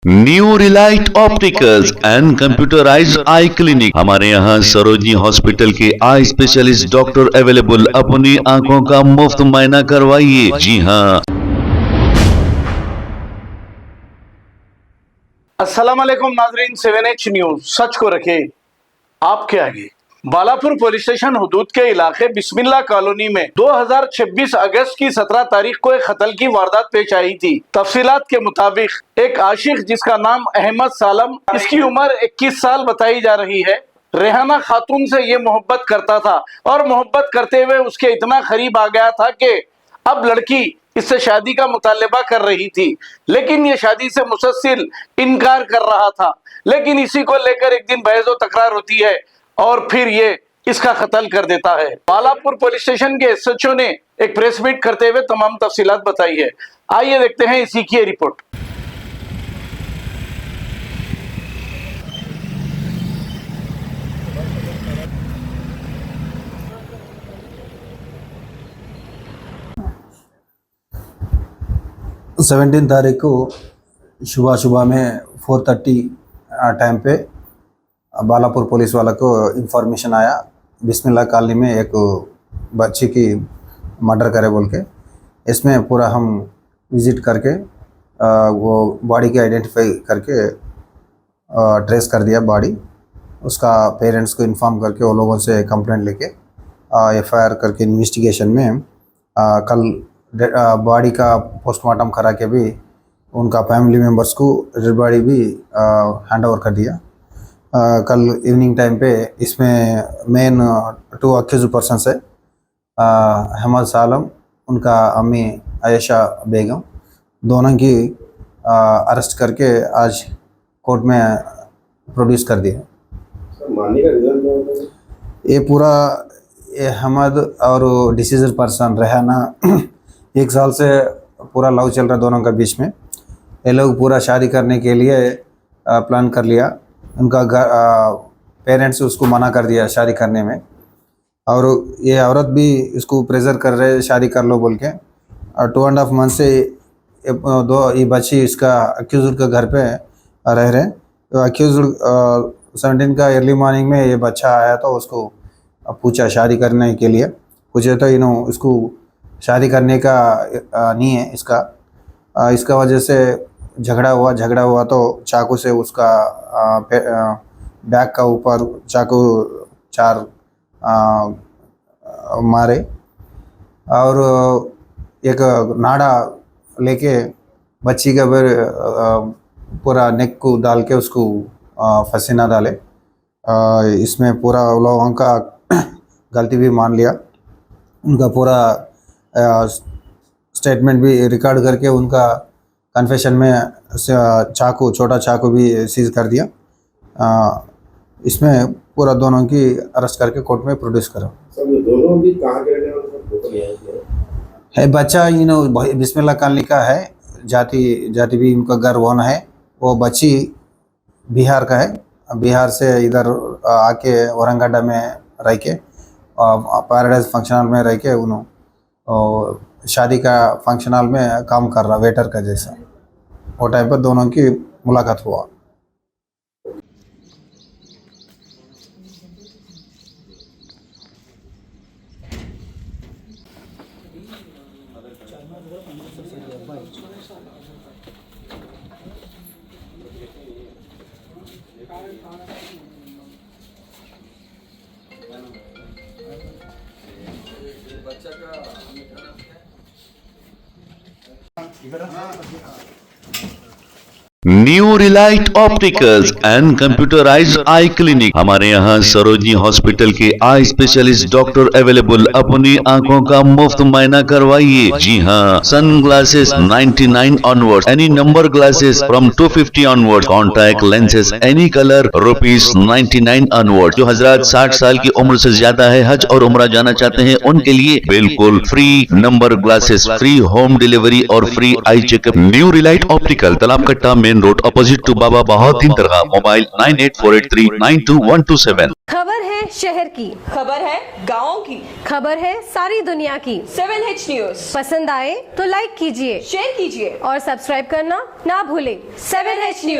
New Relight opticals and computerised I clinic. हमारे यहाँ Sarojini hospital के आई स्पेशलिस्ट डॉक्टर अवेलेबल। अपनी आंखों का मुफ्त मुआयना करवाइए। जी हाँ। अस्सलाम वालेकुम नाजरीन, 7H न्यूज सच को रखे आपके आगे। बालापुर पुलिस स्टेशन हुदूद के इलाके बिस्मिल्लाह कॉलोनी में 2026 अगस्त की 17 तारीख को एक कत्ल की वारदात पेश आई थी। तफसीलात के मुताबिक एक आशिक जिसका नाम अहमद सालम, इसकी उम्र 21 साल बताई जा रही है, रेहाना खातून से ये मोहब्बत करता था और मोहब्बत करते हुए उसके इतना करीब आ गया था कि अब लड़की इससे शादी का मुतालबा कर रही थी, लेकिन ये शादी से मुसलसल इनकार कर रहा था। लेकिन इसी को लेकर एक दिन बहस व तकरार होती है और फिर ये इसका कत्ल कर देता है। बालापुर पुलिस स्टेशन के SHO ने एक प्रेस मीट करते हुए तमाम तफसीलात बताई है। आइए देखते हैं इसी की रिपोर्ट। सेवनटीन तारीख को सुबह में 4:30 टाइम पे बालापुर पुलिस वाला को इंफॉर्मेशन आया बिस्मिल्लाह कॉलोनी में एक बच्ची की मर्डर करे बोल के। इसमें पूरा हम विज़िट करके वो बॉडी की आइडेंटिफाई करके ट्रेस कर दिया बॉडी। उसका पेरेंट्स को इन्फॉर्म करके वो लोगों से कंप्लेंट लेके FIR करके इन्वेस्टिगेशन में कल बॉडी का पोस्टमार्टम करा के भी उनका फैमिली मेम्बर्स को डेड बॉडी भी हैंड ओवर कर दिया। कल इवनिंग टाइम पे इसमें मेन 2 अक्यूज पर्सन है, अहमद सालम, उनका अम्मी आयशा बेगम, दोनों की अरेस्ट करके आज कोर्ट में प्रोड्यूस कर दिया। मानने का रीजन क्या होता है? ये पूरा अहमद और डिसीजर पर्सन रेहाना 1 साल से पूरा लव चल रहा दोनों का बीच में। ये लोग पूरा शादी करने के लिए प्लान कर लिया। उनका पेरेंट्स उसको मना कर दिया शादी करने में, और ये औरत भी इसको प्रेशर कर रहे शादी कर लो बोल के। और 2.5 मंथ से ये बच्ची इसका अक्यूज़र के घर पे रह रहे। तो अक्यूज़र 17 का अर्ली मॉर्निंग में ये बच्चा आया तो उसको पूछा शादी करने के लिए, पूछे तो इसको शादी करने का नहीं है इसका वजह से झगड़ा हुआ तो चाकू से उसका बैक का ऊपर चाकू 4 मारे, और एक नाड़ा लेके बच्ची का पूरा नेक को डाल के उसको फसीना डाले। इसमें पूरा लोगों का गलती भी मान लिया। उनका पूरा स्टेटमेंट भी रिकॉर्ड करके उनका कन्फेशन में छोटा चाकू भी सीज कर दिया। इसमें पूरा दोनों की अरेस्ट करके कोर्ट में प्रोड्यूस करा। सब दोनों भी कहाँ के रहने वाले है? बच्चा बिस्मिल्लाह कॉलोनी का है, जाति भी उनका घर वन है। वो बच्ची बिहार का है, बिहार से इधर आके औरंगाबाद में रह के पैराडाइज फंक्शन हॉल में रह के उन्होंने शादी का फंक्शन हॉल में काम कर रहा वेटर का जैसा। वो टाइम पर दोनों की मुलाकात हुआ। New Relight opticals and computerised I clinic. हमारे यहाँ सरोजनी हॉस्पिटल के आई स्पेशलिस्ट डॉक्टर अवेलेबल। अपनी आंखों का मुफ्त मुआयना करवाइए। जी हाँ। Sunglasses 99 onward, any number glasses from 250 onward, contact lenses any colour ₹99 onward. जो हजरात 60 साल की उम्र से ज्यादा है, हज और उम्रा जाना चाहते हैं, उनके लिए बिल्कुल free number glasses, free home delivery और free eye checkup. New relight optical, Talab Katta, main road, opposite to Baba Bahauddin Dargah. Mobile 9848392127। खबर है शहर की, खबर है गाँव की, खबर है सारी दुनिया की। 7H न्यूज पसंद आए तो लाइक कीजिए, शेयर कीजिए और सब्सक्राइब करना ना भूलें। 7H news.